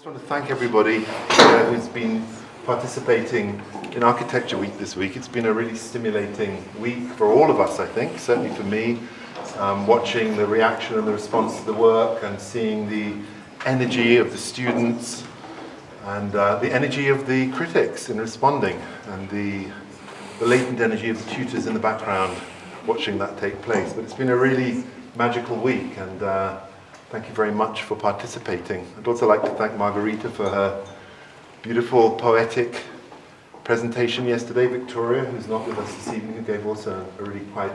I just want to thank everybody who's been participating in Architecture Week this week. It's been a really stimulating week for all of us, I think, certainly for me, watching the reaction and the response to the work and seeing the energy of the students and the energy of the critics in responding and the latent energy of the tutors in the background watching that take place. But it's been a really magical week, and thank you very much for participating. I'd also like to thank Margarita for her beautiful poetic presentation yesterday, Victoria, who's not with us this evening, who gave also a really quite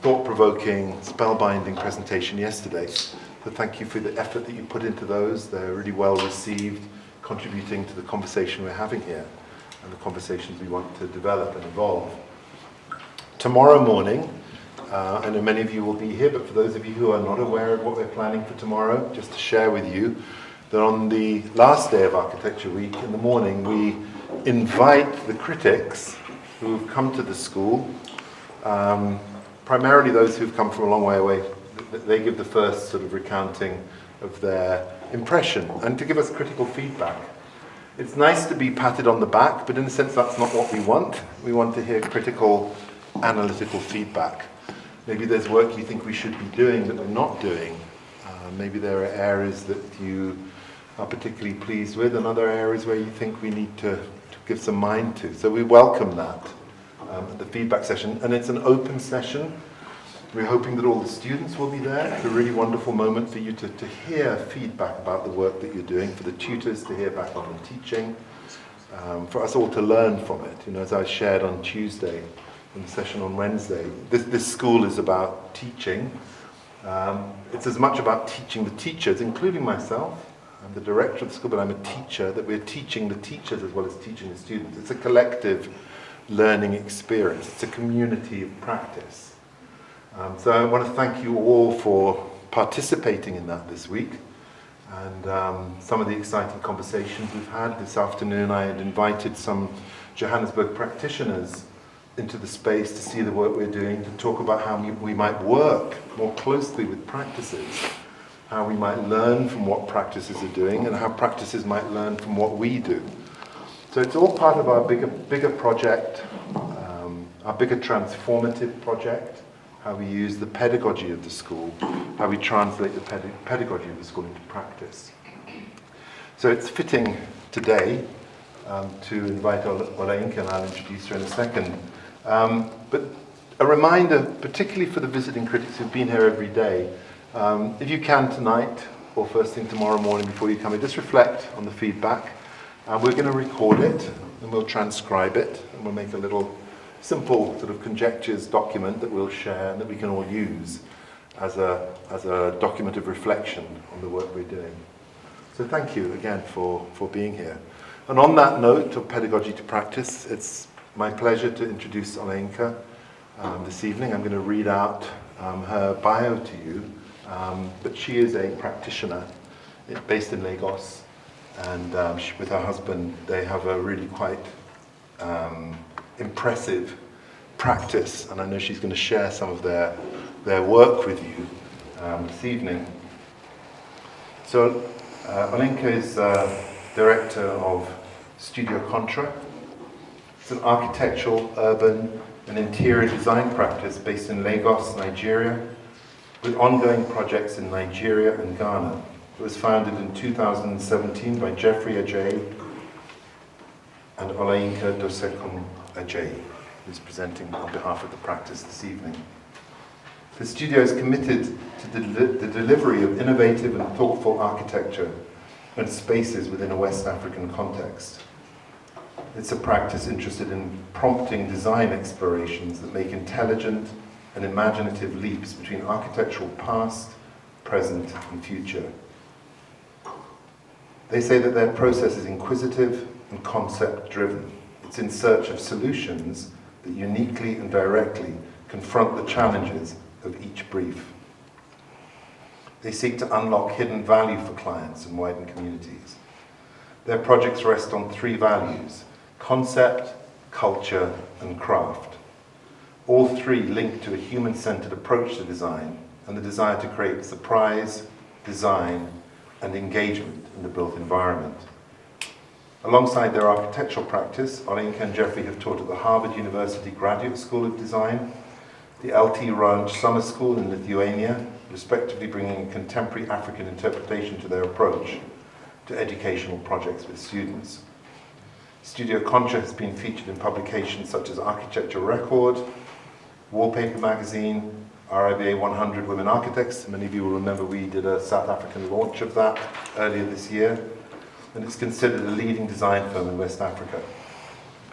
thought-provoking, spellbinding presentation yesterday. So thank you for the effort that you put into those. They're really well received, contributing to the conversation we're having here and the conversations we want to develop and evolve. Tomorrow morning, I know many of you will be here, but for those of you who are not aware of what we're planning for tomorrow, just to share with you that on the last day of Architecture Week, in the morning, we invite the critics who have come to the school, primarily those who've come from a long way away. They give the first sort of recounting of their impression and to give us critical feedback. It's nice to be patted on the back, but in a sense that's not what we want. We want to hear critical, analytical feedback. Maybe there's work you think we should be doing that we're not doing. Maybe there are areas that you are particularly pleased with and other areas where you think we need to give some mind to. So we welcome that at the feedback session. And it's an open session. We're hoping that all the students will be there. It's a really wonderful moment for you to hear feedback about the work that you're doing, for the tutors to hear back on the teaching, for us all to learn from it. You know, as I shared on Tuesday, in the session on Wednesday, this school is about teaching. It's as much about teaching the teachers, including myself. I'm the director of the school, but I'm a teacher, that we're teaching the teachers as well as teaching the students. It's a collective learning experience. It's a community of practice. So I want to thank you all for participating in that this week. And some of the exciting conversations we've had this afternoon, I had invited some Johannesburg practitioners into the space to see the work we're doing, to talk about how we might work more closely with practices, how we might learn from what practices are doing, and how practices might learn from what we do. So it's all part of our bigger project, our bigger transformative project, how we use the pedagogy of the school, how we translate the pedagogy of the school into practice. So it's fitting today to invite Olayinka, and I'll introduce her in a second. But a reminder, particularly for the visiting critics who've been here every day, if you can tonight or first thing tomorrow morning before you come in, just reflect on the feedback. We're going to record it and we'll transcribe it and we'll make a little simple sort of conjectures document that we'll share and that we can all use as a document of reflection on the work we're doing. So thank you again for being here. And on that note of pedagogy to practice, it's my pleasure to introduce Olayinka this evening. I'm going to read out her bio to you, but she is a practitioner based in Lagos, and with her husband they have a really quite impressive practice, and I know she's going to share some of their work with you this evening. So Olayinka is director of Studio Contra. It's an architectural, urban, and interior design practice based in Lagos, Nigeria, with ongoing projects in Nigeria and Ghana. It was founded in 2017 by Jeffrey Adjei and Olayinka Dosekun-Adjei, who's presenting on behalf of the practice this evening. The studio is committed to the delivery of innovative and thoughtful architecture and spaces within a West African context. It's a practice interested in prompting design explorations that make intelligent and imaginative leaps between architectural past, present, and future. They say that their process is inquisitive and concept-driven. It's in search of solutions that uniquely and directly confront the challenges of each brief. They seek to unlock hidden value for clients and widen communities. Their projects rest on three values: concept, culture, and craft. All three link to a human-centered approach to design and the desire to create surprise, design, and engagement in the built environment. Alongside their architectural practice, Olayinka and Jeffrey have taught at the Harvard University Graduate School of Design, the LT Ranch Summer School in Lithuania, respectively bringing a contemporary African interpretation to their approach to educational projects with students. Studio Contra has been featured in publications such as Architecture Record, Wallpaper Magazine, RIBA 100 Women Architects. Many of you will remember we did a South African launch of that earlier this year. And it's considered a leading design firm in West Africa.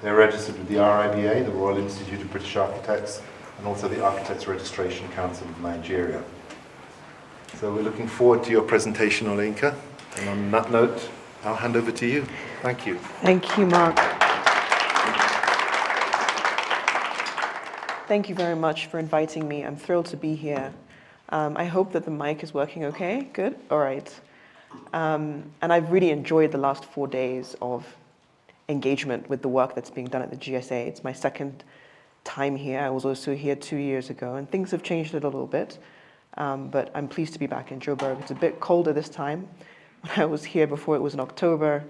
They're registered with the RIBA, the Royal Institute of British Architects, and also the Architects Registration Council of Nigeria. So we're looking forward to your presentation, Olayinka. And on that note, I'll hand over to you. Thank you. Thank you, Mark. Thank you very much for inviting me. I'm thrilled to be here. I hope that the mic is working okay. Good? All right. And I've really enjoyed the last 4 days of engagement with the work that's being done at the GSA. It's my second time here. I was also here 2 years ago, and things have changed a little bit. But I'm pleased to be back in Joburg. It's a bit colder this time. When I was here before, it was in October,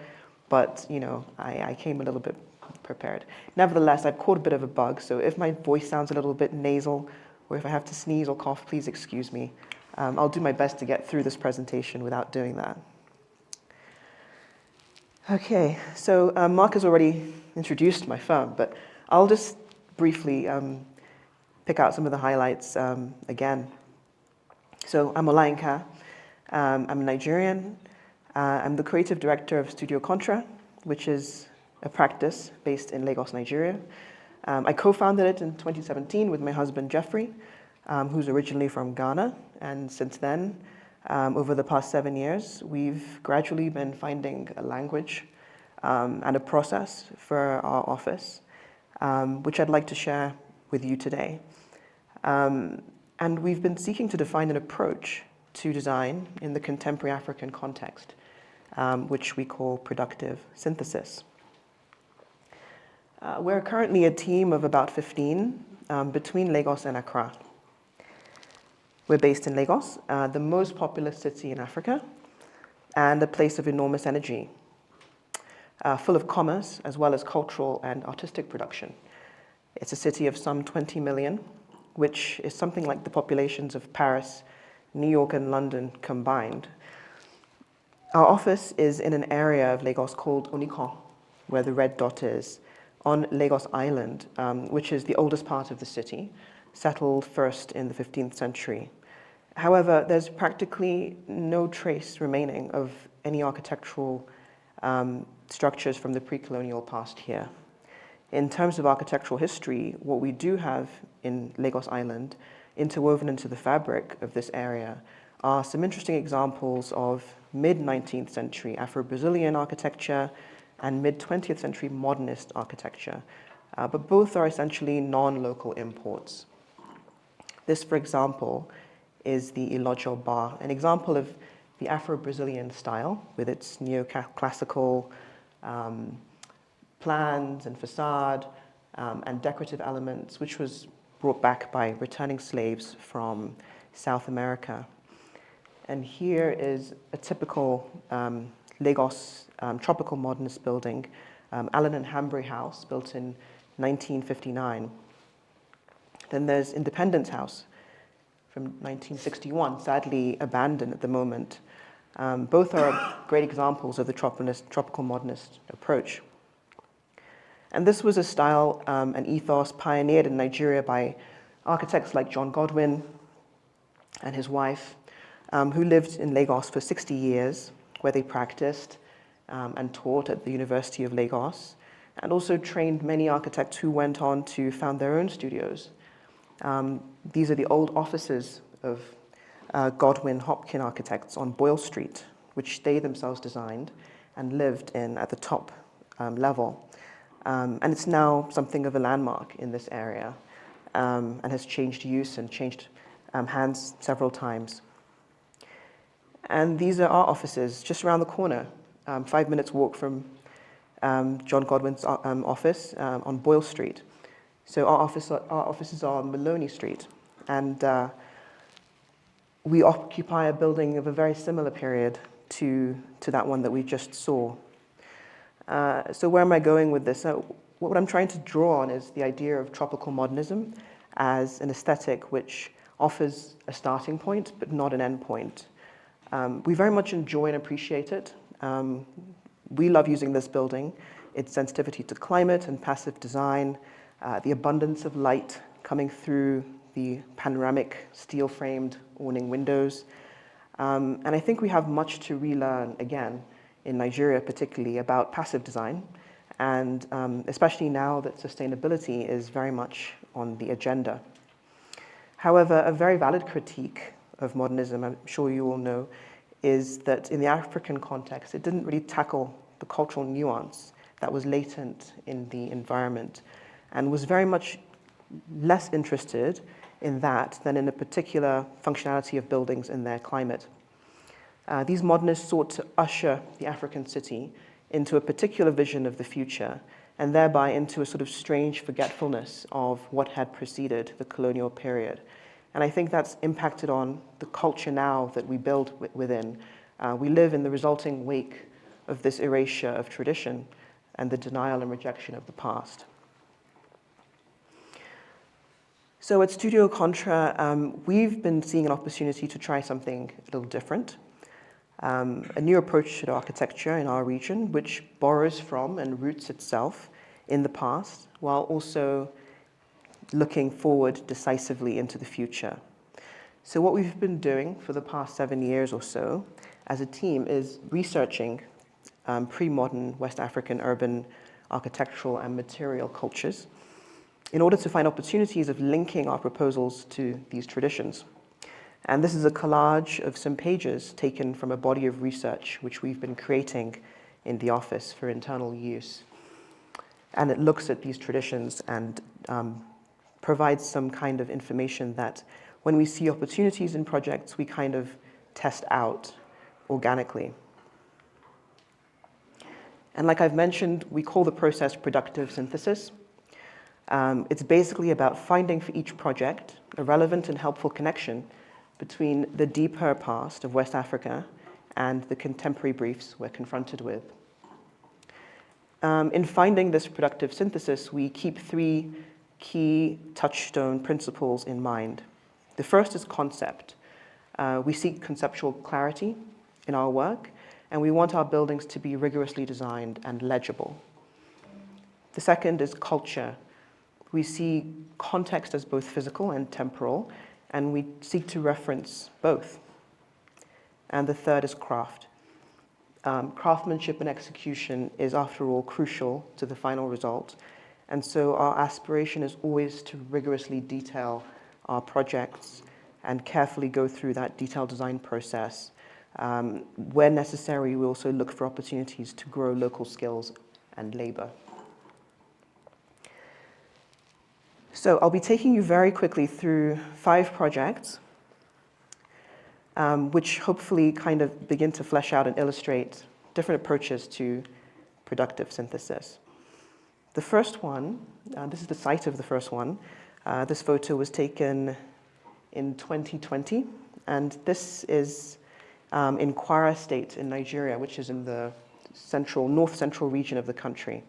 but you know, I came a little bit prepared. Nevertheless, I've caught a bit of a bug, so if my voice sounds a little bit nasal, or if I have to sneeze or cough, please excuse me. I'll do my best to get through this presentation without doing that. Okay, so Mark has already introduced my firm, but I'll just briefly pick out some of the highlights again. So I'm Olayinka. I'm Nigerian. I'm the creative director of Studio Contra, which is a practice based in Lagos, Nigeria. I co-founded it in 2017 with my husband, Jeffrey, who's originally from Ghana. And since then, over the past 7 years, we've gradually been finding a language and a process for our office, which I'd like to share with you today. And we've been seeking to define an approach to design in the contemporary African context, which we call productive synthesis. We're currently a team of about 15 between Lagos and Accra. We're based in Lagos, the most populous city in Africa, and a place of enormous energy, full of commerce as well as cultural and artistic production. It's a city of some 20 million, which is something like the populations of Paris, New York, and London combined. Our office is in an area of Lagos called Onikon, where the red dot is, on Lagos Island, which is the oldest part of the city, settled first in the 15th century. However, there's practically no trace remaining of any architectural structures from the pre-colonial past here. In terms of architectural history, what we do have in Lagos Island, interwoven into the fabric of this area, are some interesting examples of mid-19th century Afro-Brazilian architecture and mid-20th century modernist architecture, but both are essentially non-local imports. This, for example, is the Ilorin bar, an example of the Afro-Brazilian style with its neoclassical plans and facade and decorative elements, which was brought back by returning slaves from South America. And here is a typical Lagos tropical modernist building, Allen and Hambry House, built in 1959. Then there's Independence House from 1961, sadly abandoned at the moment. Both are great examples of the tropical modernist approach. And this was a style and ethos pioneered in Nigeria by architects like John Godwin and his wife, who lived in Lagos for 60 years, where they practiced and taught at the University of Lagos, and also trained many architects who went on to found their own studios. These are the old offices of Godwin Hopkin architects on Boyle Street, which they themselves designed and lived in at the top level. And it's now something of a landmark in this area and has changed use and changed hands several times. And these are our offices just around the corner, 5 minutes walk from John Godwin's office on Boyle Street. So our offices are on Maloney Street, and we occupy a building of a very similar period to that one that we just saw. So where am I going with this? So what I'm trying to draw on is the idea of tropical modernism as an aesthetic which offers a starting point but not an end point. We very much enjoy and appreciate it. We love using this building, its sensitivity to climate and passive design, the abundance of light coming through the panoramic steel-framed awning windows. And I think we have much to relearn, again, in Nigeria particularly, about passive design, and especially now that sustainability is very much on the agenda. However, a very valid critique of modernism, I'm sure you all know, is that in the African context, it didn't really tackle the cultural nuance that was latent in the environment, and was very much less interested in that than in a particular functionality of buildings in their climate. These modernists sought to usher the African city into a particular vision of the future, and thereby into a sort of strange forgetfulness of what had preceded the colonial period. And I think that's impacted on the culture now that we build within. We live in the resulting wake of this erasure of tradition and the denial and rejection of the past. So at Studio Contra, we've been seeing an opportunity to try something a little different. A new approach to architecture in our region, which borrows from and roots itself in the past, while also looking forward decisively into the future. So what we've been doing for the past 7 years or so as a team is researching pre-modern West African urban architectural and material cultures in order to find opportunities of linking our proposals to these traditions. And this is a collage of some pages taken from a body of research which we've been creating in the office for internal use. And it looks at these traditions and provides some kind of information that when we see opportunities in projects, we kind of test out organically. And like I've mentioned, we call the process productive synthesis. It's basically about finding for each project a relevant and helpful connection between the deeper past of West Africa and the contemporary briefs we're confronted with. In finding this productive synthesis, we keep 3 key touchstone principles in mind. The first is concept. We seek conceptual clarity in our work, and we want our buildings to be rigorously designed and legible. The second is culture. We see context as both physical and temporal, and we seek to reference both. And the third is craft. Craftsmanship and execution is, after all, crucial to the final result. And so our aspiration is always to rigorously detail our projects and carefully go through that detailed design process. Where necessary, we also look for opportunities to grow local skills and labor. So I'll be taking you very quickly through 5 projects, which hopefully kind of begin to flesh out and illustrate different approaches to productive synthesis. The first one, this is the site of the first one. This photo was taken in 2020, and this is in Kwara State in Nigeria, which is in the north central region of the country.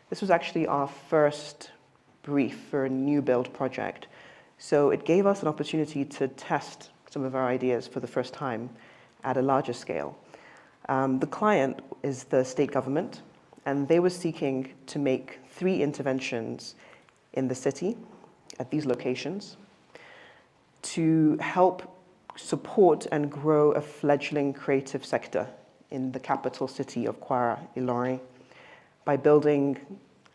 This was actually our first brief for a new build project. So it gave us an opportunity to test some of our ideas for the first time at a larger scale. The client is the state government, and they were seeking to make 3 interventions in the city at these locations to help support and grow a fledgling creative sector in the capital city of Kwara, Ilorin, by building,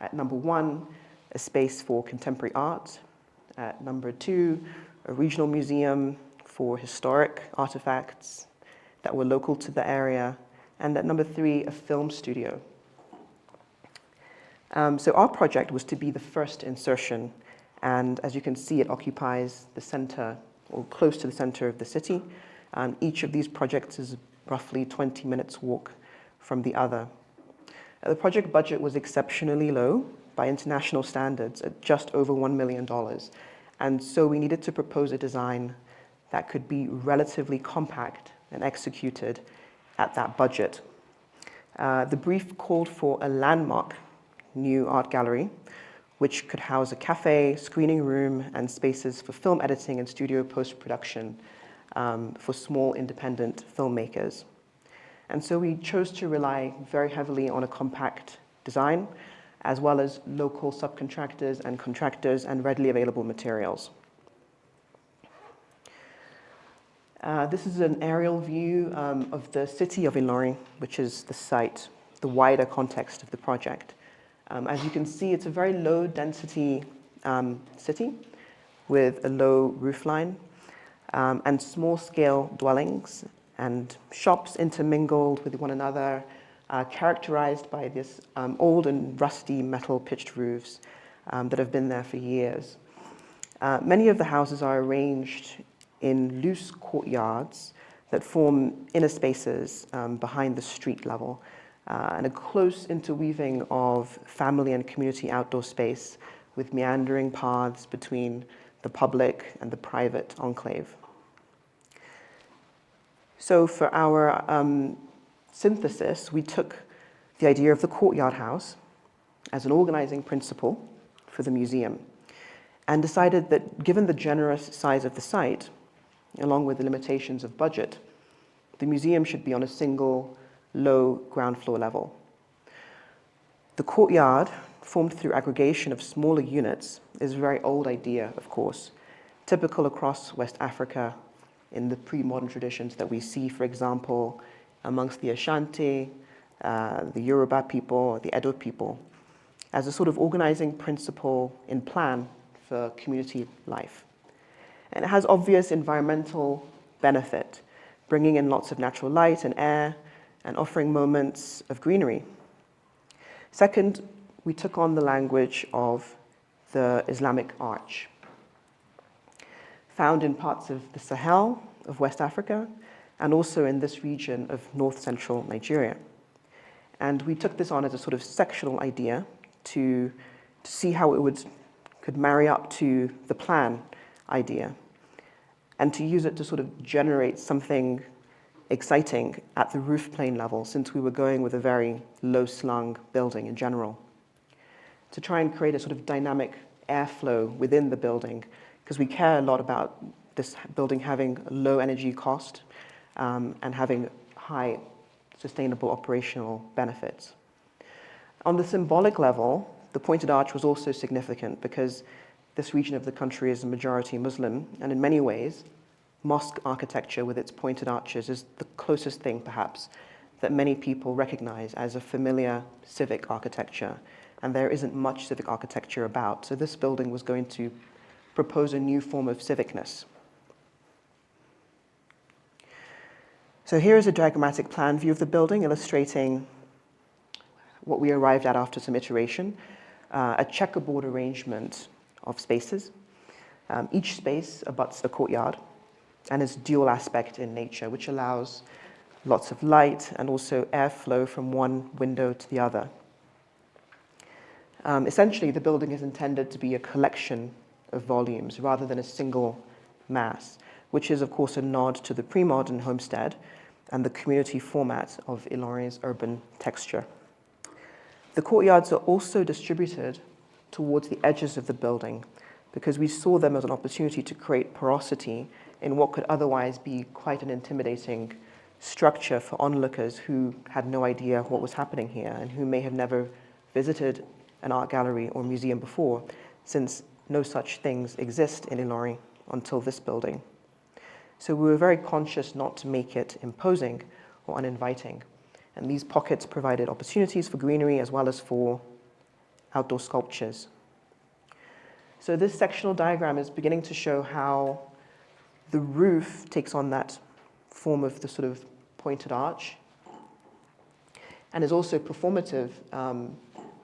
at number 1, a space for contemporary art, at number 2, a regional museum for historic artifacts that were local to the area, and at number 3, a film studio. So our project was to be the first insertion, and as you can see, it occupies the center, or close to the center of the city. Each of these projects is roughly 20 minutes walk from the other. The project budget was exceptionally low by international standards at just over $1 million. And so we needed to propose a design that could be relatively compact and executed at that budget. The brief called for a landmark new art gallery, which could house a cafe, screening room, and spaces for film editing and studio post-production for small independent filmmakers. And so we chose to rely very heavily on a compact design, as well as local subcontractors and contractors and readily available materials. This is an aerial view of the city of Ilorin, which is the site, the wider context of the project. As you can see, it's a very low density city with a low roofline and small scale dwellings and shops intermingled with one another, characterized by this old and rusty metal pitched roofs that have been there for years. Many of the houses are arranged in loose courtyards that form inner spaces behind the street level, and a close interweaving of family and community outdoor space with meandering paths between the public and the private enclave. So for our synthesis, we took the idea of the courtyard house as an organizing principle for the museum and decided that given the generous size of the site, along with the limitations of budget, the museum should be on a single, low ground floor level. The courtyard, formed through aggregation of smaller units, is a very old idea, of course, typical across West Africa in the pre-modern traditions that we see, for example, amongst the Ashanti, the Yoruba people, the Edo people, as a sort of organizing principle in plan for community life. And it has obvious environmental benefit, bringing in lots of natural light and air and offering moments of greenery. Second, we took on the language of the Islamic arch, found in parts of the Sahel of West Africa and also in this region of north-central Nigeria. And we took this on as a sort of sectional idea to see how it could marry up to the plan idea and to use it to sort of generate something exciting at the roof plane level, since we were going with a very low-slung building in general, to try and create a sort of dynamic airflow within the building, because we care a lot about this building having a low energy cost and having high sustainable operational benefits. On the symbolic level, the pointed arch was also significant because this region of the country is a majority Muslim, and in many ways, mosque architecture with its pointed arches is the closest thing, perhaps, that many people recognize as a familiar civic architecture, and there isn't much civic architecture about. So this building was going to propose a new form of civicness. So here is a diagrammatic plan view of the building illustrating what we arrived at after some iteration, a checkerboard arrangement of spaces. Each space abuts a courtyard and is dual aspect in nature, which allows lots of light and also airflow from one window to the other. Essentially, the building is intended to be a collection of volumes rather than a single mass, which is, of course, a nod to the pre-modern homestead and the community format of Ilorin's urban texture. The courtyards are also distributed towards the edges of the building because we saw them as an opportunity to create porosity in what could otherwise be quite an intimidating structure for onlookers who had no idea what was happening here and who may have never visited an art gallery or museum before, since no such things exist in Ilorin until this building. So we were very conscious not to make it imposing or uninviting. And these pockets provided opportunities for greenery as well as for outdoor sculptures. So this sectional diagram is beginning to show how the roof takes on that form of the sort of pointed arch and is also performative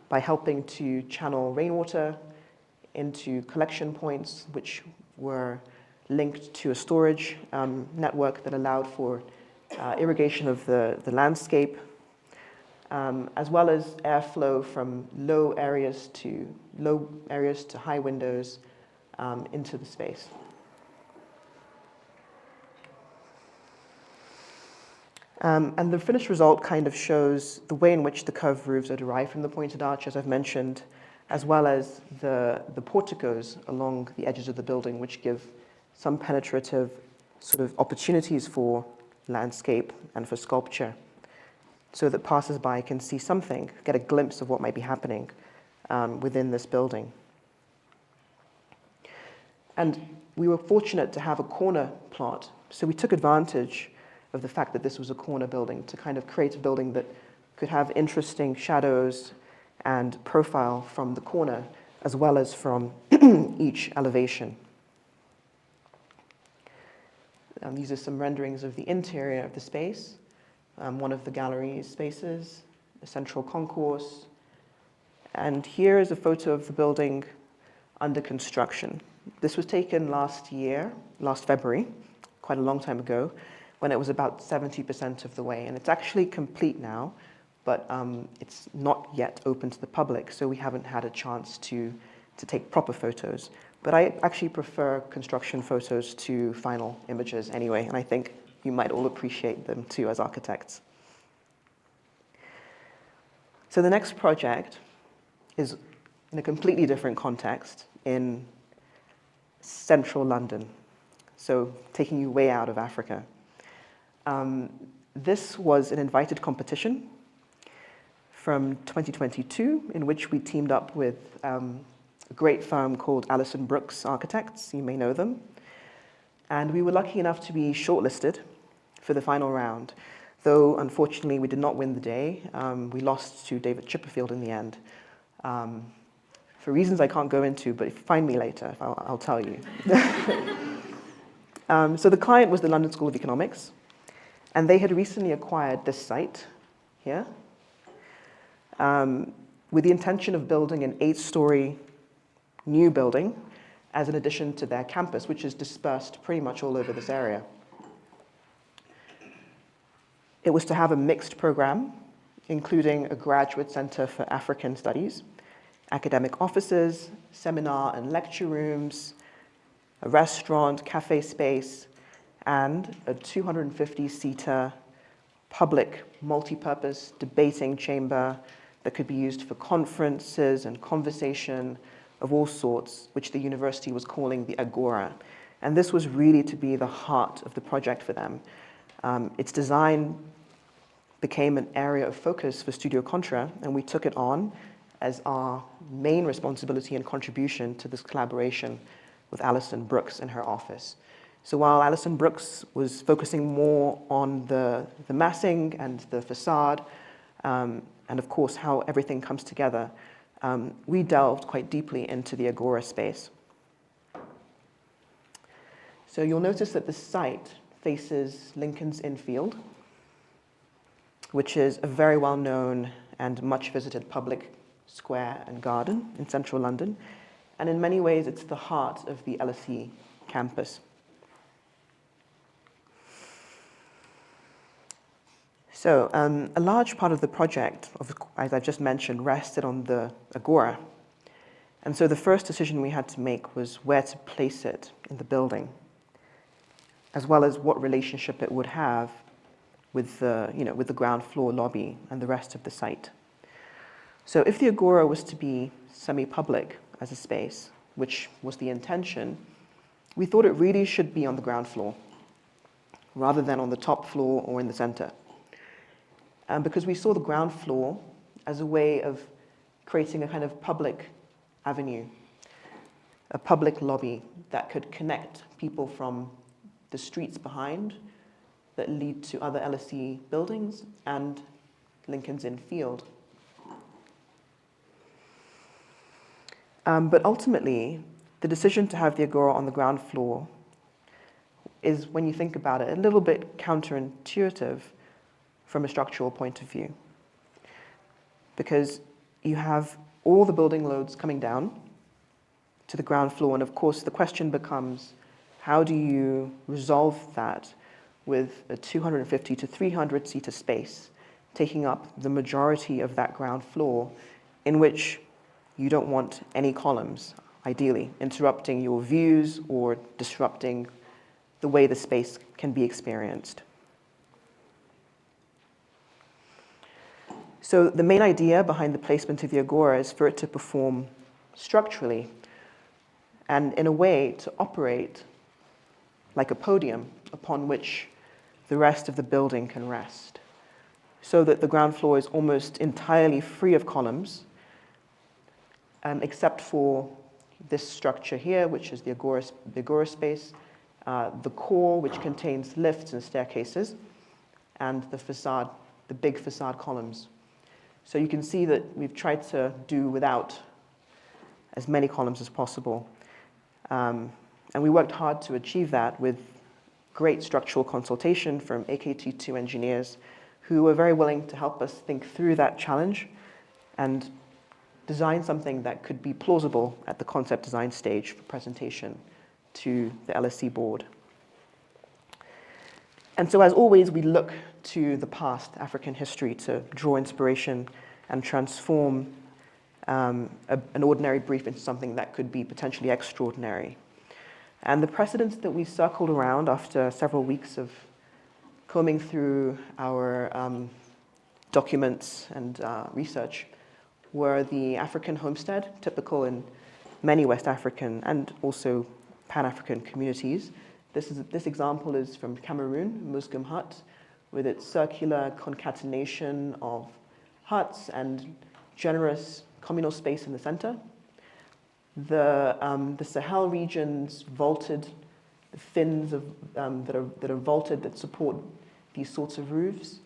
by helping to channel rainwater into collection points, which were linked to a storage network that allowed for irrigation of the landscape, as well as airflow from low areas to high windows into the space. And the finished result kind of shows the way in which the curved roofs are derived from the pointed arch, as I've mentioned, as well as the porticos along the edges of the building, which give some penetrative sort of opportunities for landscape and for sculpture, so that passers-by can see something, get a glimpse of what might be happening within this building. And we were fortunate to have a corner plot, so we took advantage of the fact that this was a corner building to kind of create a building that could have interesting shadows and profile from the corner, as well as from each elevation. These are some renderings of the interior of the space, one of the gallery spaces, a central concourse, and here is a photo of the building under construction. This was taken last February, quite a long time ago, when it was about 70% of the way, and it's actually complete now, but it's not yet open to the public, so we haven't had a chance to take proper photos. But I actually prefer construction photos to final images anyway, and I think you might all appreciate them too as architects. So the next project is in a completely different context in central London, so taking you way out of Africa. This was an invited competition from 2022 in which we teamed up with a great firm called Alison Brooks Architects, you may know them. And we were lucky enough to be shortlisted for the final round, though unfortunately we did not win the day. We lost to David Chipperfield in the end. For reasons I can't go into, but if you find me later, I'll tell you. So the client was the London School of Economics, and they had recently acquired this site here with the intention of building an 8-story new building as an addition to their campus, which is dispersed pretty much all over this area. It was to have a mixed program, including a graduate center for African studies, academic offices, seminar and lecture rooms, a restaurant, cafe space, and a 250-seater public multi-purpose debating chamber that could be used for conferences and conversation of all sorts, which the university was calling the Agora. And this was really to be the heart of the project for them. Its design became an area of focus for Studio Contra, and we took it on as our main responsibility and contribution to this collaboration with Alison Brooks in her office. So while Alison Brooks was focusing more on the massing and the facade, and of course how everything comes together, we delved quite deeply into the Agora space. So you'll notice that the site faces Lincoln's Inn Field, which is a very well-known and much visited public square and garden in central London. And in many ways, it's the heart of the LSE campus. So a large part of the project, as I've just mentioned, rested on the Agora. And so the first decision we had to make was where to place it in the building, as well as what relationship it would have with the ground floor lobby and the rest of the site. So if the Agora was to be semi-public as a space, which was the intention, we thought it really should be on the ground floor, rather than on the top floor or in the center. Because we saw the ground floor as a way of creating a kind of public avenue, a public lobby that could connect people from the streets behind that lead to other LSE buildings and Lincoln's Inn Field. But ultimately, the decision to have the Agora on the ground floor is, when you think about it, a little bit counterintuitive from a structural point of view. Because you have all the building loads coming down to the ground floor, and of course the question becomes, how do you resolve that with a 250 to 300 seater space taking up the majority of that ground floor, in which you don't want any columns, ideally, interrupting your views or disrupting the way the space can be experienced. So the main idea behind the placement of the agora is for it to perform structurally and in a way to operate like a podium upon which the rest of the building can rest, so that the ground floor is almost entirely free of columns, except for this structure here, which is the agora space, the core, which contains lifts and staircases, and the facade, the big facade columns. So you can see that we've tried to do without as many columns as possible. And we worked hard to achieve that with great structural consultation from AKT2 engineers who were very willing to help us think through that challenge and design something that could be plausible at the concept design stage for presentation to the LSE board. And so as always, we look to the past, African history, to draw inspiration and transform an ordinary brief into something that could be potentially extraordinary. And the precedents that we circled around after several weeks of combing through our documents and research were the African homestead, typical in many West African and also Pan-African communities. This example is from Cameroon, Muslim hut, with its circular concatenation of huts and generous communal space in the center. The Sahel region's vaulted, the fins of, that are vaulted that support these sorts of roofs,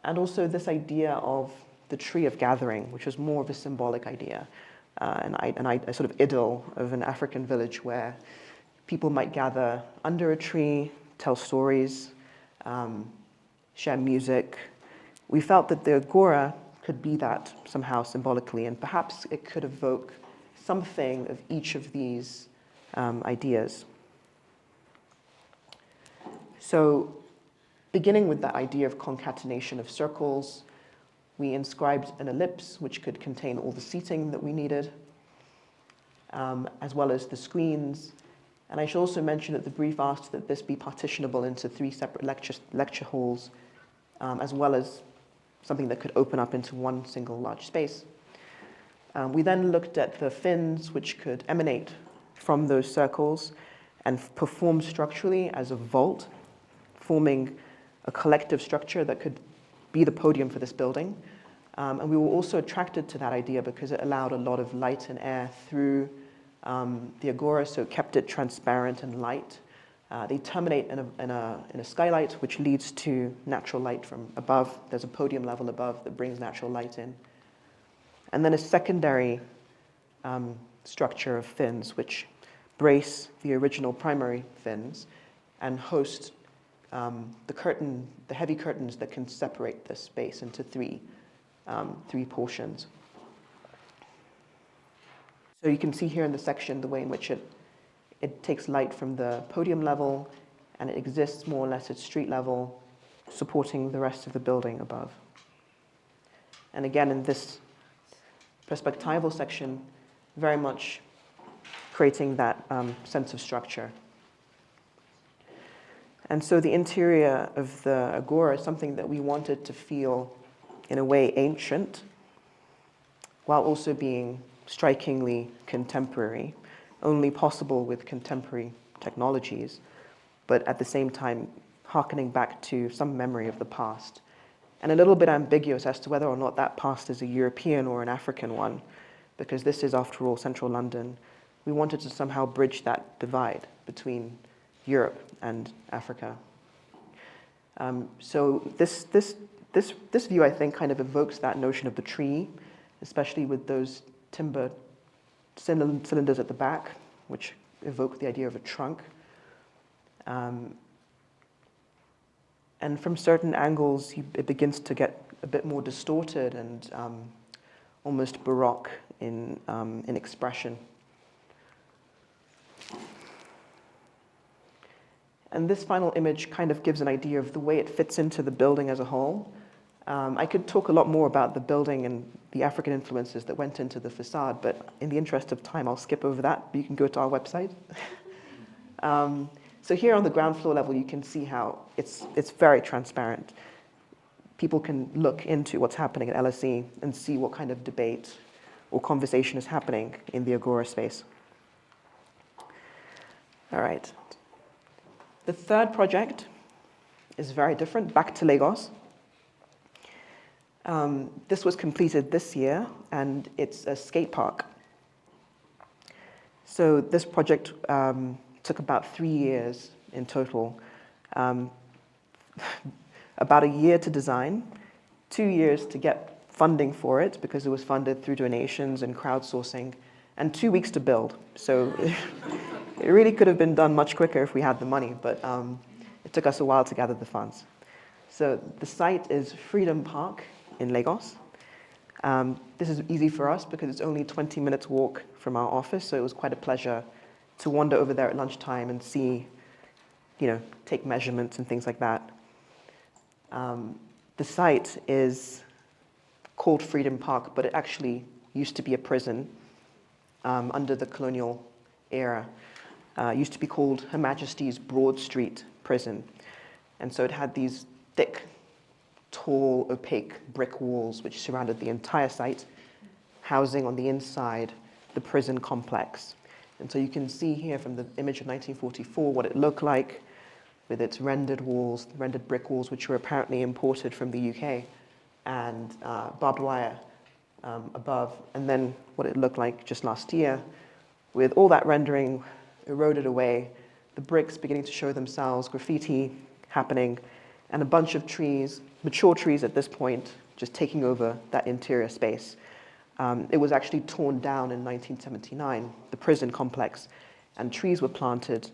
and also this idea of the tree of gathering, which was more of a symbolic idea, a sort of idyll of an African village where people might gather under a tree, tell stories, share music. We felt that the agora could be that somehow symbolically, and perhaps it could evoke something of each of these ideas. So beginning with that idea of concatenation of circles, we inscribed an ellipse which could contain all the seating that we needed, as well as the screens. And I should also mention that the brief asked that this be partitionable into 3 separate lecture halls, as well as something that could open up into one single large space. We then looked at the fins which could emanate from those circles and perform structurally as a vault, forming a collective structure that could be the podium for this building. And we were also attracted to that idea because it allowed a lot of light and air through the agora, so it kept it transparent and light. They terminate in a skylight, which leads to natural light from above. There's a podium level above that brings natural light in. And then a secondary structure of fins, which brace the original primary fins and host the heavy curtains that can separate this space into three portions. So you can see here in the section the way in which it takes light from the podium level and it exists more or less at street level, supporting the rest of the building above. And again, in this perspectival section, very much creating that sense of structure. And so the interior of the agora is something that we wanted to feel, in a way, ancient, while also being strikingly contemporary, only possible with contemporary technologies, but at the same time hearkening back to some memory of the past. And a little bit ambiguous as to whether or not that past is a European or an African one, because this is, after all, central London. We wanted to somehow bridge that divide between Europe and Africa. So this view, I think, kind of evokes that notion of the tree, especially with those timber cylinders at the back, which evoke the idea of a trunk. And from certain angles, it begins to get a bit more distorted and almost baroque in expression. And this final image kind of gives an idea of the way it fits into the building as a whole. I could talk a lot more about the building and the African influences that went into the facade, but in the interest of time, I'll skip over that. You can go to our website. So here on the ground floor level, you can see how it's very transparent. people can look into what's happening at LSE and see what kind of debate or conversation is happening in the Agora space. All right. The third project is very different, back to Lagos. This was completed this year, and it's a skate park. So this project took about 3 years in total. About a year to design, 2 years to get funding for it because it was funded through donations and crowdsourcing, and 2 weeks to build. So it really could have been done much quicker if we had the money, but it took us a while to gather the funds. So the site is Freedom Park in Lagos. This is easy for us because it's only 20 minutes walk from our office, so it was quite a pleasure to wander over there at lunchtime and see, take measurements and things like that. The site is called Freedom Park, but it actually used to be a prison under the colonial era. It used to be called Her Majesty's Broad Street Prison. And so it had these thick, tall, opaque brick walls which surrounded the entire site, housing on the inside the prison complex. And so you can see here from the image of 1944 what it looked like with its rendered walls, rendered brick walls, which were apparently imported from the UK, and barbed wire above. And then what it looked like just last year, with all that rendering eroded away, the bricks beginning to show themselves, graffiti happening, and a bunch of trees, mature trees at this point, just taking over that interior space. It was actually torn down in 1979, the prison complex, and trees were planted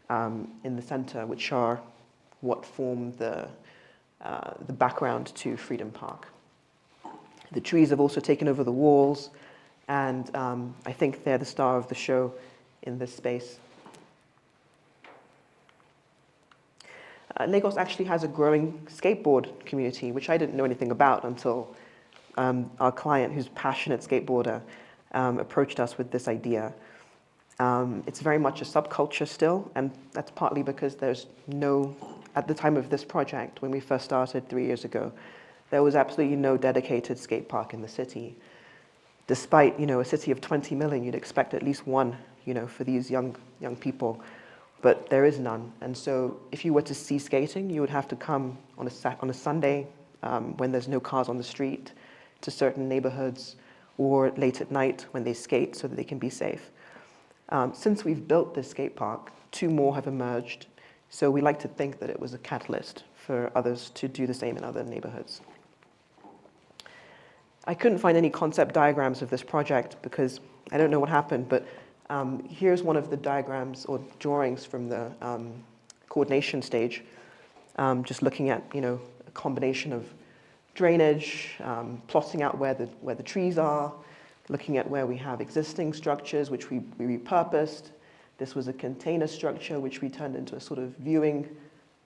in the center, which are what form the background to Freedom Park. The trees have also taken over the walls, and I think they're the star of the show in this space. Lagos actually has a growing skateboard community, which I didn't know anything about until our client, who's a passionate skateboarder, approached us with this idea. It's very much a subculture still, and that's partly because there's at the time of this project, when we first started 3 years ago, there was absolutely no dedicated skate park in the city. Despite, a city of 20 million, you'd expect at least one, for these young people, but there is none. And so if you were to see skating, you would have to come on a Sunday when there's no cars on the street to certain neighborhoods, or late at night when they skate so that they can be safe. Since we've built this skate park, 2 more have emerged, so we like to think that it was a catalyst for others to do the same in other neighborhoods. I couldn't find any concept diagrams of this project because I don't know what happened, but here's one of the diagrams or drawings from the coordination stage, just looking at a combination of drainage, plotting out where the trees are, looking at where we have existing structures which we repurposed. This was a container structure which we turned into a sort of viewing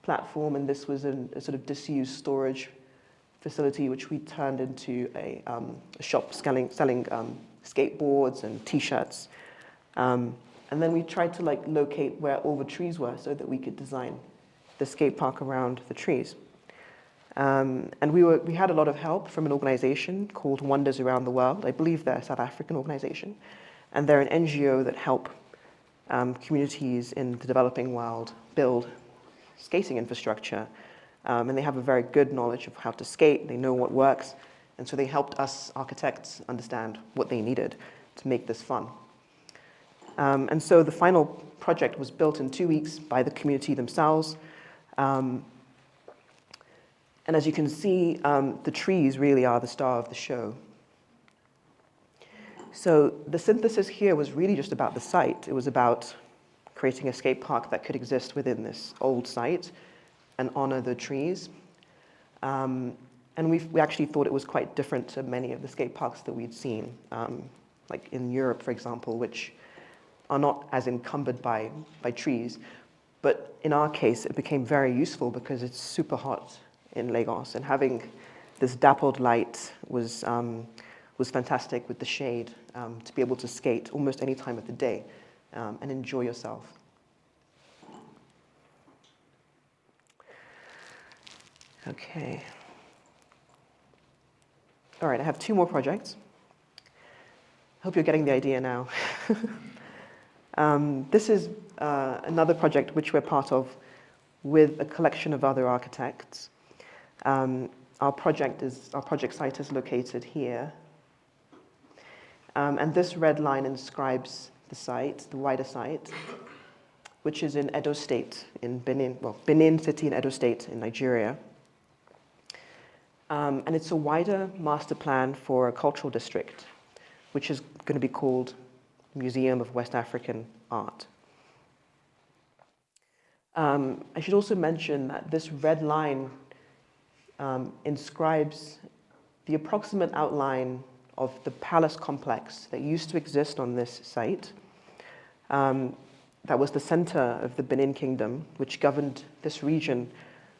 platform, and this was a sort of disused storage facility which we turned into a shop selling skateboards and t-shirts. And then we tried to locate where all the trees were so that we could design the skate park around the trees. And we had a lot of help from an organization called Wonders Around the World. I believe they're a South African organization. And they're an NGO that help communities in the developing world build skating infrastructure. And they have a very good knowledge of how to skate. They know what works. And so they helped us architects understand what they needed to make this fun. And so the final project was built in 2 weeks by the community themselves. And as you can see, the trees really are the star of the show. So the synthesis here was really just about the site. It was about creating a skate park that could exist within this old site and honor the trees. And we actually thought it was quite different to many of the skate parks that we'd seen, like in Europe, for example, which are not as encumbered by trees. But in our case, it became very useful because it's super hot in Lagos, and having this dappled light was fantastic with the shade to be able to skate almost any time of the day and enjoy yourself. Okay. All right, I have two more projects. Hope you're getting the idea now. This is another project which we're part of with a collection of other architects. Our project site is located here. And this red line inscribes the site, the wider site, which is in Edo State, in Benin, well, Benin City in Edo State in Nigeria. And it's a wider master plan for a cultural district, which is going to be called Museum of West African Art. I should also mention that this red line inscribes the approximate outline of the palace complex that used to exist on this site. That was the center of the Benin Kingdom, which governed this region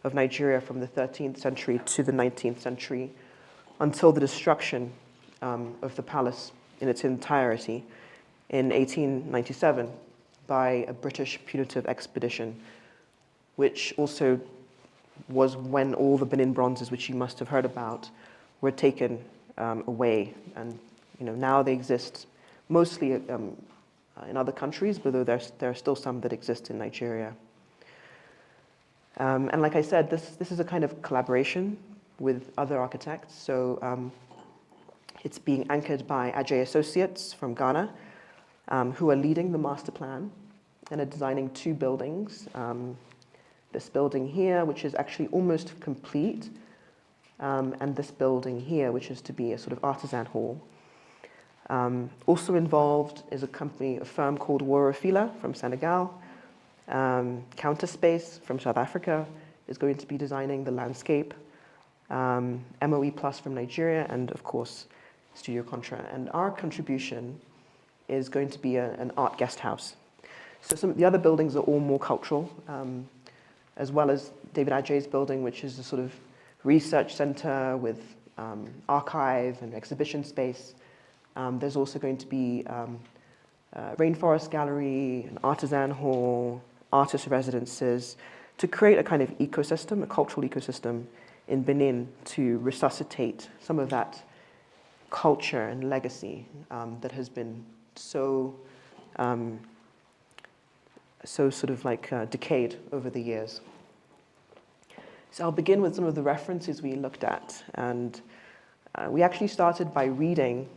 of Nigeria from the 13th century to the 19th century until the destruction of the palace in its entirety in 1897 by a British punitive expedition, which also was when all the Benin bronzes, which you must have heard about, were taken away. And now they exist mostly in other countries, but there are still some that exist in Nigeria. And like I said, this is a kind of collaboration with other architects. So it's being anchored by Adjei Associates from Ghana, who are leading the master plan and are designing two buildings. This building here, which is actually almost complete, and this building here, which is to be a sort of artisan hall. Also involved is a firm called Worofila from Senegal. Counterspace from South Africa is going to be designing the landscape. MOE Plus from Nigeria, and of course, Studio Contra. And our contribution is going to be an art guest house. So some of the other buildings are all more cultural, as well as David Adjei's building, which is a sort of research center with archive and exhibition space. There's also going to be rainforest gallery, an artisan hall, artist residences, to create a kind of ecosystem, a cultural ecosystem in Benin to resuscitate some of that culture and legacy that has been so sort of like decayed over the years. So I'll begin with some of the references we looked at. And we actually started by reading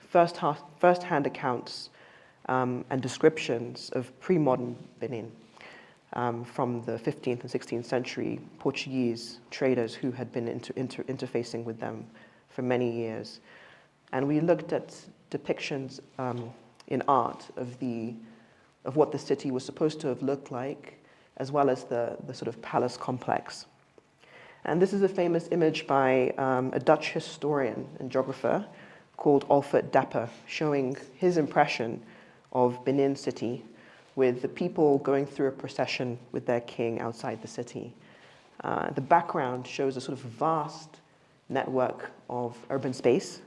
first-hand accounts and descriptions of pre-modern Benin from the 15th and 16th century Portuguese traders who had been interfacing with them for many years. And we looked at depictions in art of what the city was supposed to have looked like, as well as the sort of palace complex. And this is a famous image by a Dutch historian and geographer called Alfred Dapper, showing his impression of Benin City with the people going through a procession with their king outside the city. The background shows a sort of vast network of urban space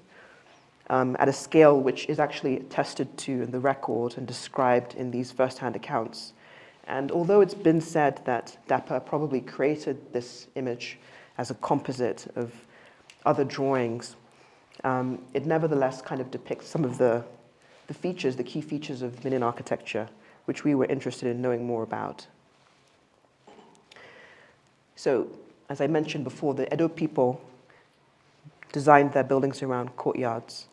at a scale which is actually attested to in the record and described in these first-hand accounts. And although it's been said that Dapper probably created this image as a composite of other drawings, it nevertheless kind of depicts some of the features, the key features of Benin architecture, which we were interested in knowing more about. So, as I mentioned before, the Edo people designed their buildings around courtyards.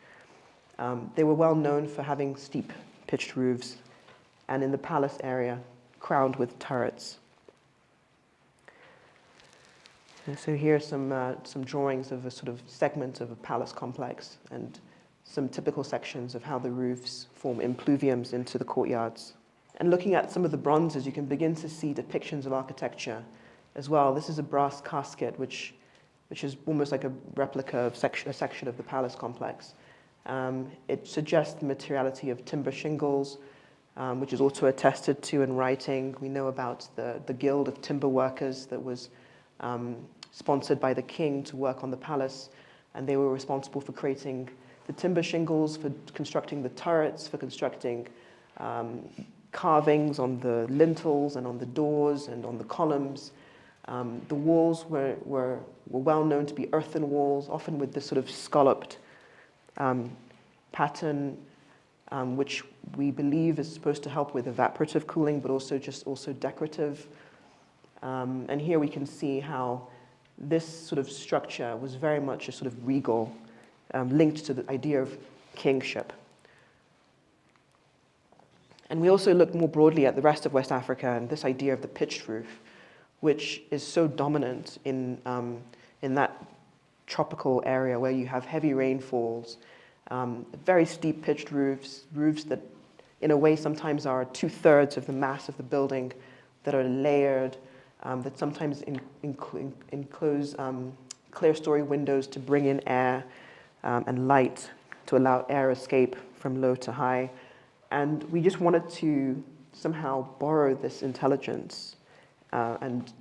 They were well known for having steep pitched roofs, and in the palace area, crowned with turrets. And so here are some drawings of a sort of segment of a palace complex and some typical sections of how the roofs form impluviums into the courtyards. And looking at some of the bronzes, you can begin to see depictions of architecture as well. This is a brass casket, which is almost like a replica of a section of the palace complex. It suggests the materiality of timber shingles, which is also attested to in writing. We know about the Guild of Timber Workers that was sponsored by the king to work on the palace, and they were responsible for creating the timber shingles, for constructing the turrets, for constructing carvings on the lintels and on the doors and on the columns. The walls were well known to be earthen walls, often with this sort of scalloped pattern, which we believe is supposed to help with evaporative cooling, but also decorative. And here we can see how this sort of structure was very much a sort of regal, linked to the idea of kingship. And we also looked more broadly at the rest of West Africa and this idea of the pitched roof, which is so dominant in that tropical area where you have heavy rainfalls, very steep pitched roofs that in a way sometimes are 2/3 of the mass of the building, that are layered, that sometimes enclose clear story windows to bring in air and light to allow air escape from low to high. And we just wanted to somehow borrow this intelligence and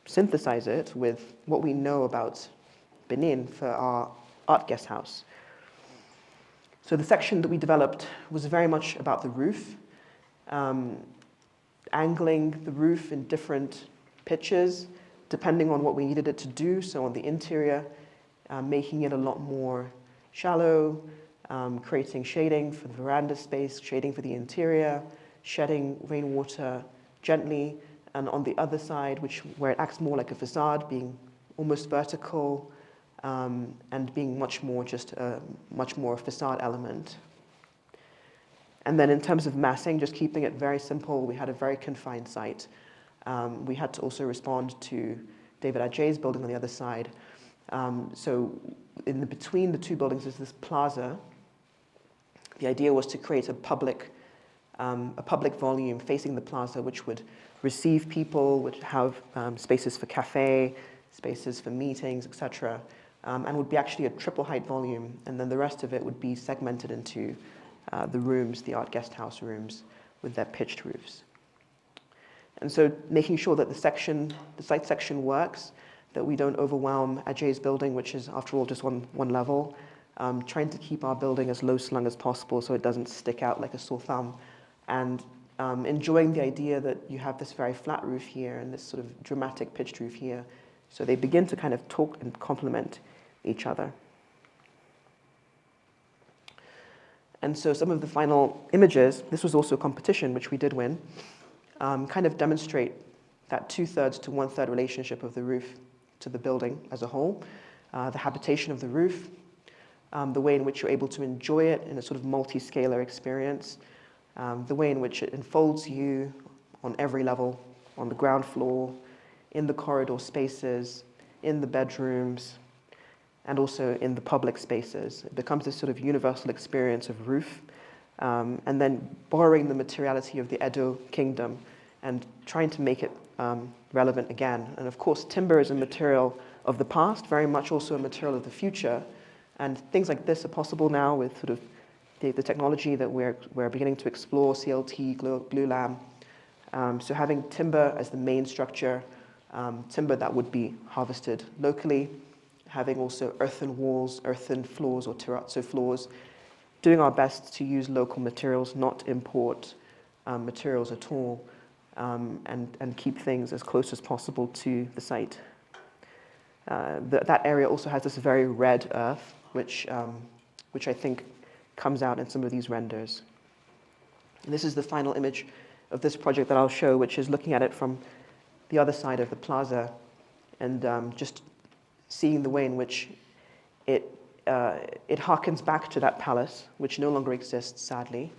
synthesize it with what we know about Benin for our art guest house. So the section that we developed was very much about the roof, angling the roof in different pitches, depending on what we needed it to do. So on the interior, making it a lot more shallow, creating shading for the veranda space, shading for the interior, shedding rainwater gently, and on the other side, where it acts more like a facade, being almost vertical, and being much more a facade element. And then in terms of massing, just keeping it very simple, we had a very confined site. We had to also respond to David Adjei's building on the other side. So between the two buildings is this plaza. The idea was to create a public volume facing the plaza, which would receive people, would have spaces for cafe, spaces for meetings, etc., and would be actually a triple height volume. And then the rest of it would be segmented into the rooms, the art guest house rooms, with their pitched roofs. And so making sure that the site section works, that we don't overwhelm Adjei's building, which is, after all, just one level, trying to keep our building as low-slung as possible so it doesn't stick out like a sore thumb, and enjoying the idea that you have this very flat roof here and this sort of dramatic pitched roof here. So they begin to kind of talk and complement each other. And so some of the final images, this was also a competition, which we did win, kind of demonstrate that 2/3 to 1/3 relationship of the roof to the building as a whole, the habitation of the roof, the way in which you're able to enjoy it in a sort of multi-scalar experience, the way in which it enfolds you on every level, on the ground floor, in the corridor spaces, in the bedrooms, and also in the public spaces. It becomes this sort of universal experience of roof, and then borrowing the materiality of the Edo kingdom and trying to make it relevant again. And of course, timber is a material of the past, very much also a material of the future. And things like this are possible now with sort of the technology that we're beginning to explore, CLT, glulam. So having timber as the main structure, timber that would be harvested locally, having also earthen walls, earthen floors or terrazzo floors, doing our best to use local materials, not import materials at all, and keep things as close as possible to the site. That area also has this very red earth, which I think comes out in some of these renders. And this is the final image of this project that I'll show, which is looking at it from the other side of the plaza, and just seeing the way in which it harkens back to that palace, which no longer exists, sadly,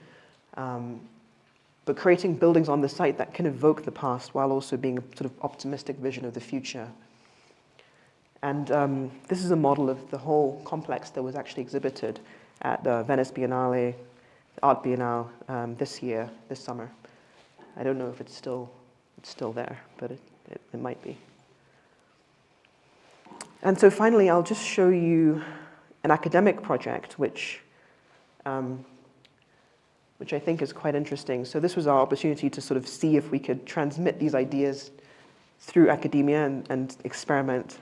but creating buildings on the site that can evoke the past while also being a sort of optimistic vision of the future. And this is a model of the whole complex that was actually exhibited at the Venice Biennale, Art Biennale, this summer. I don't know if it's still there, but it might be. And so finally, I'll just show you an academic project, which I think is quite interesting. So this was our opportunity to sort of see if we could transmit these ideas through academia and experiment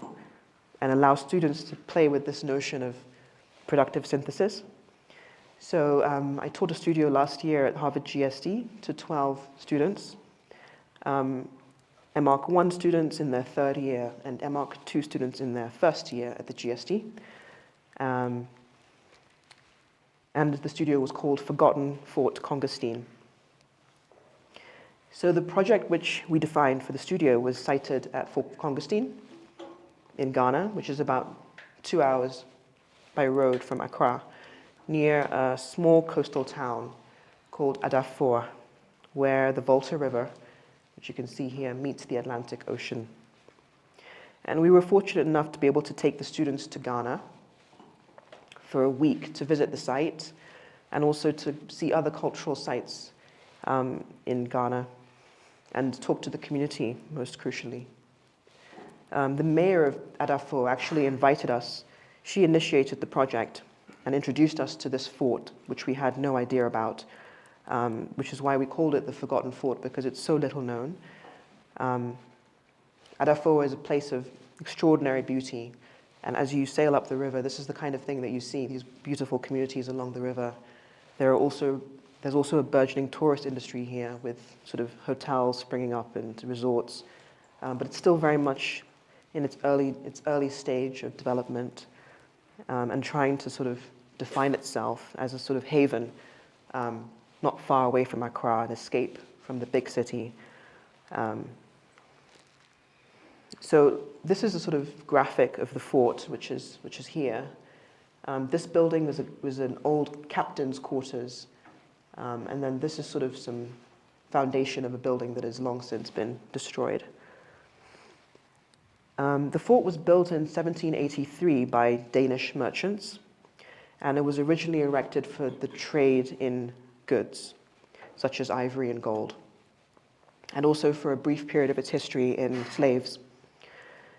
and allow students to play with this notion of productive synthesis. So I taught a studio last year at Harvard GSD to 12 students. M.Arch 1 students in their third year and M.Arch 2 students in their first year at the GSD. And the studio was called Forgotten Fort Congostine. So the project which we defined for the studio was sited at Fort Congostine in Ghana, which is about 2 hours by road from Accra, near a small coastal town called Adafour, where the Volta River, which you can see here, meets the Atlantic Ocean. And we were fortunate enough to be able to take the students to Ghana for a week to visit the site and also to see other cultural sites in Ghana and talk to the community, most crucially. The mayor of Adafour actually invited us. She initiated the project and introduced us to this fort, which we had no idea about, which is why we called it the Forgotten Fort, because it's so little known. Adafour is a place of extraordinary beauty, and as you sail up the river, this is the kind of thing that you see, these beautiful communities along the river. There's also a burgeoning tourist industry here with sort of hotels springing up and resorts, but it's still very much in its early stage of development and trying to sort of define itself as a sort of haven, not far away from Accra, an escape from the big city. So this is a sort of graphic of the fort, which is here. This building was an old captain's quarters, and then this is sort of some foundation of a building that has long since been destroyed. The fort was built in 1783 by Danish merchants, and it was originally erected for the trade in goods, such as ivory and gold, and also for a brief period of its history in slaves.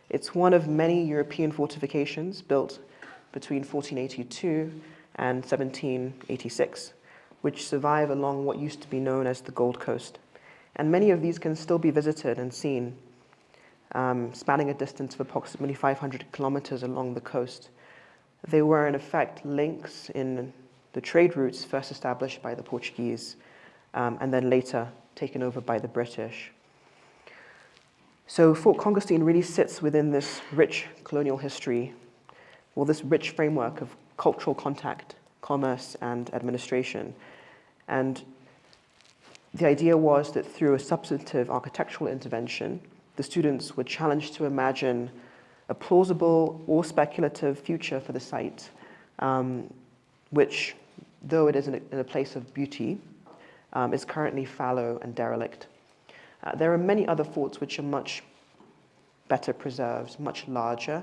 It's one of many European fortifications built between 1482 and 1786, which survive along what used to be known as the Gold Coast. And many of these can still be visited and seen, spanning a distance of approximately 500 kilometers along the coast. They were, in effect, links in the trade routes first established by the Portuguese and then later taken over by the British. So Fort Congostine really sits within this rich colonial history, or this rich framework of cultural contact, commerce, and administration. And the idea was that through a substantive architectural intervention, the students were challenged to imagine a plausible or speculative future for the site, which, though it is in a place of beauty, is currently fallow and derelict. There are many other forts which are much better preserved, much larger,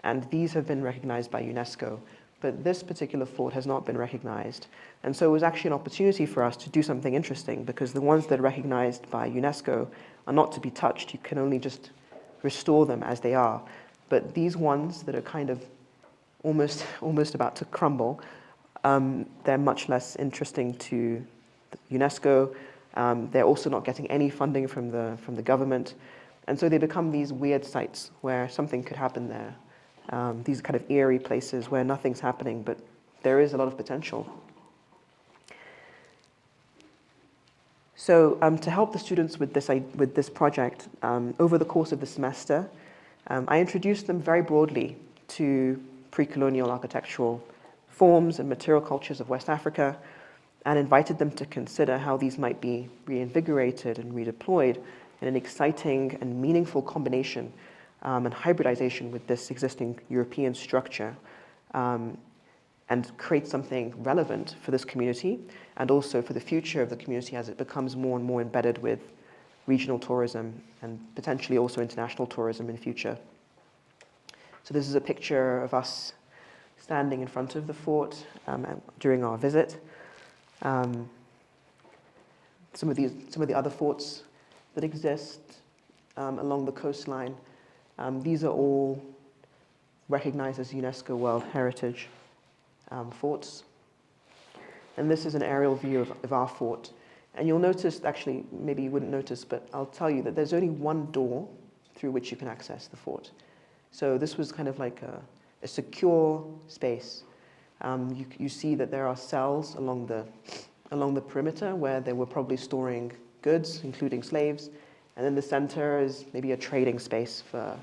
and these have been recognized by UNESCO. But this particular fort has not been recognized. And so it was actually an opportunity for us to do something interesting, because the ones that are recognized by UNESCO are not to be touched. You can only just restore them as they are. But these ones that are kind of almost about to crumble, they're much less interesting to UNESCO. They're also not getting any funding from the government. And so they become these weird sites where something could happen there. These kind of eerie places where nothing's happening, but there is a lot of potential. So to help the students with this project, over the course of the semester, I introduced them very broadly to pre-colonial architectural forms and material cultures of West Africa, and invited them to consider how these might be reinvigorated and redeployed in an exciting and meaningful combination and hybridization with this existing European structure, and create something relevant for this community and also for the future of the community as it becomes more and more embedded with regional tourism and potentially also international tourism in the future. So this is a picture of us standing in front of the fort during our visit. Some of the other forts that exist along the coastline, these are all recognized as UNESCO World Heritage forts. And this is an aerial view of our fort. And you'll notice, actually, maybe you wouldn't notice, but I'll tell you that there's only one door through which you can access the fort. So this was kind of like a secure space. You see that there are cells along the perimeter where they were probably storing goods, including slaves, And in the center is maybe a trading space for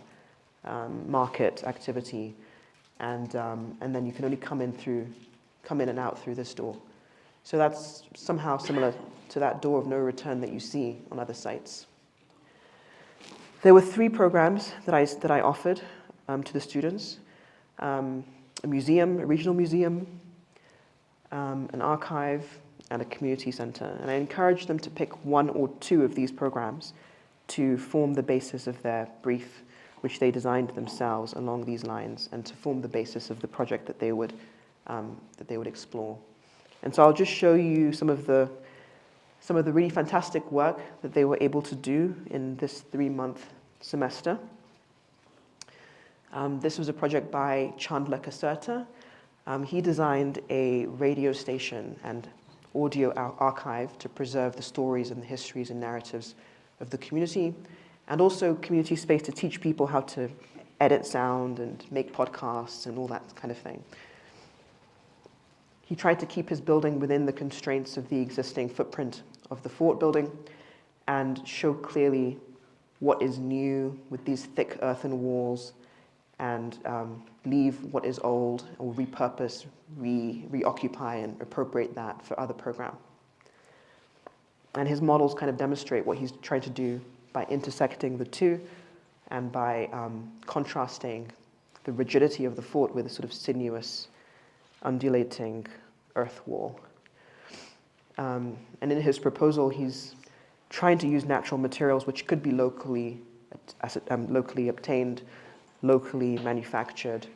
market activity. And then you can only come in and out through this door. So that's somehow similar to that door of no return that you see on other sites. There were 3 programs that I offered to the students. A museum, a regional museum, an archive, and a community center. And I encouraged them to pick 1 or 2 of these programs to form the basis of their brief, which they designed themselves along these lines, and to form the basis of the project that they would explore. And so I'll just show you some of the really fantastic work that they were able to do in this 3-month semester. This was a project by Chandler Caserta. He designed a radio station and audio archive to preserve the stories and the histories and narratives of the community, and also community space to teach people how to edit sound and make podcasts and all that kind of thing. He tried to keep his building within the constraints of the existing footprint of the fort building and show clearly what is new with these thick earthen walls, and leave what is old, or repurpose, reoccupy, and appropriate that for other program. And his models kind of demonstrate what he's trying to do by intersecting the two and by contrasting the rigidity of the fort with a sort of sinuous, undulating earth wall. And in his proposal, he's trying to use natural materials which could be locally obtained, locally manufactured.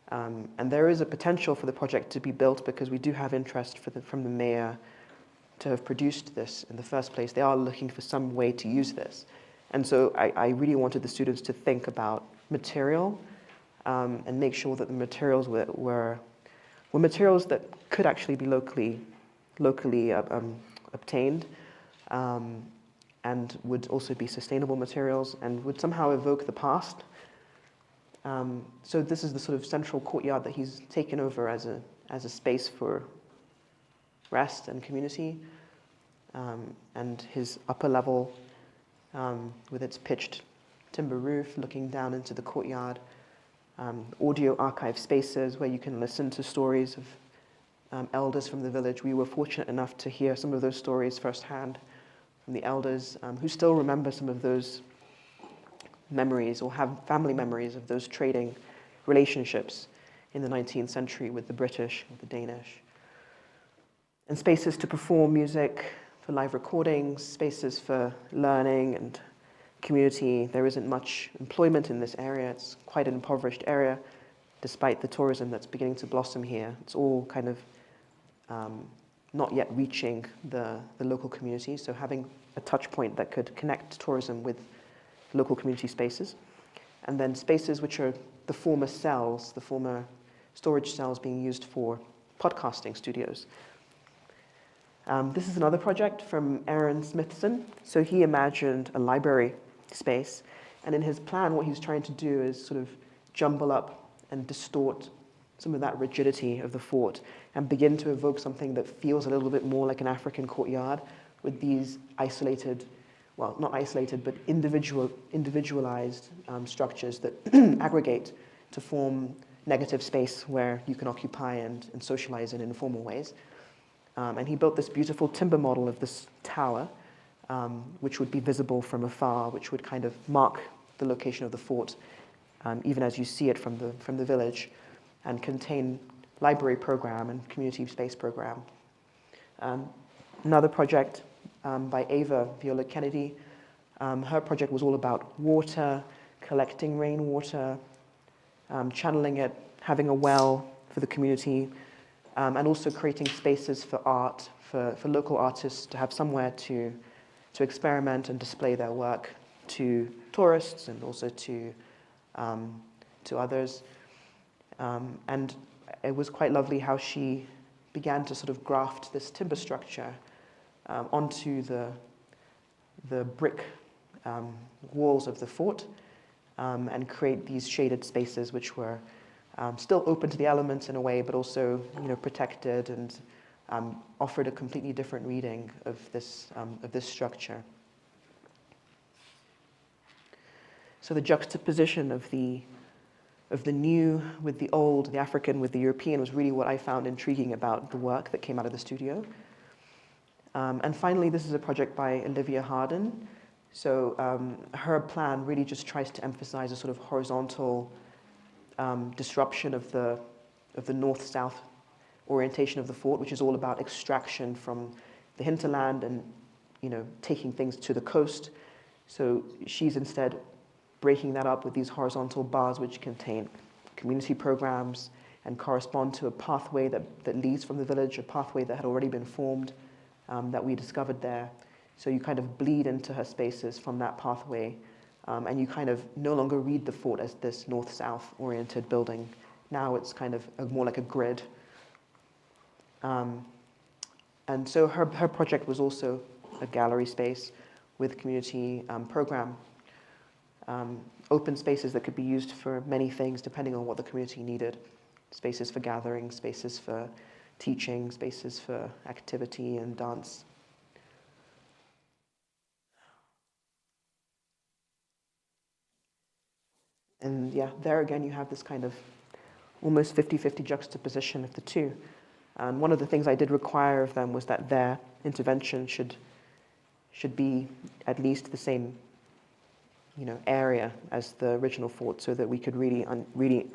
And there is a potential for the project to be built because we do have interest from the mayor to have produced this in the first place. They are looking for some way to use this. And so I really wanted the students to think about material and make sure that the materials were materials that could actually be locally obtained, and would also be sustainable materials and would somehow evoke the past. So this is the sort of central courtyard that he's taken over as a space for rest and community, and his upper level with its pitched timber roof looking down into the courtyard, audio archive spaces where you can listen to stories of elders from the village. We were fortunate enough to hear some of those stories firsthand from the elders who still remember some of those memories or have family memories of those trading relationships in the 19th century with the British, with the Danish. And spaces to perform music, for live recordings, spaces for learning and community. There isn't much employment in this area. It's quite an impoverished area, despite the tourism that's beginning to blossom here. It's all kind of not yet reaching the local community, so having a touch point that could connect tourism with local community spaces. And then spaces which are the former cells, the former storage cells being used for podcasting studios. This is another project from Aaron Smithson. So he imagined a library space, and in his plan what he's trying to do is sort of jumble up and distort some of that rigidity of the fort and begin to evoke something that feels a little bit more like an African courtyard with these isolated, well, not isolated, but individualized structures that aggregate to form negative space where you can occupy and socialize in informal ways. And he built this beautiful timber model of this tower, which would be visible from afar, which would kind of mark the location of the fort, even as you see it from the village, and contain library program and community space program. Another project by Ava Viola Kennedy. Her project was all about water, collecting rainwater, channeling it, having a well for the community, and also creating spaces for art, for local artists to have somewhere to experiment and display their work to tourists and also to others. And it was quite lovely how she began to sort of graft this timber structure onto the brick walls of the fort, and create these shaded spaces which were still open to the elements in a way, but also, protected and offered a completely different reading of this structure. So the juxtaposition of the new with the old, the African with the European, was really what I found intriguing about the work that came out of the studio. And finally, this is a project by Olivia Harden. So her plan really just tries to emphasize a sort of horizontal disruption of the north-south orientation of the fort, which is all about extraction from the hinterland and, you know, taking things to the coast. So she's instead breaking that up with these horizontal bars which contain community programs and correspond to a pathway that leads from the village, a pathway that had already been formed that we discovered there. So you kind of bleed into her spaces from that pathway, and you kind of no longer read the fort as this north-south oriented building. Now it's kind of more like a grid. And so her project was also a gallery space with community program. Open spaces that could be used for many things depending on what the community needed. Spaces for gathering, spaces for teaching, spaces for activity and dance. And yeah, there again you have this kind of almost 50-50 juxtaposition of the two. And one of the things I did require of them was that their intervention should be at least the same, you know, area as the original fort, so that we could really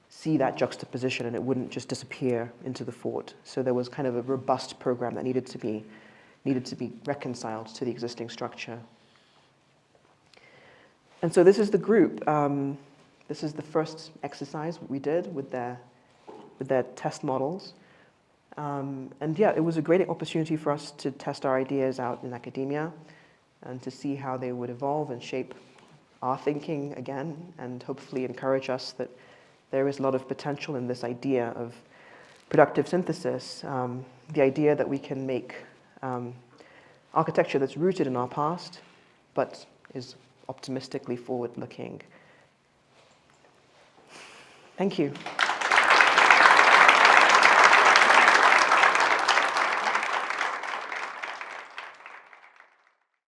see that juxtaposition and it wouldn't just disappear into the fort. So there was kind of a robust program that needed to be reconciled to the existing structure. And so this is the group. This is the first exercise we did with their test models. And yeah, it was a great opportunity for us to test our ideas out in academia and to see how they would evolve and shape our thinking again, and hopefully encourage us that there is a lot of potential in this idea of productive synthesis, the idea that we can make architecture that's rooted in our past, but is optimistically forward-looking. Thank you.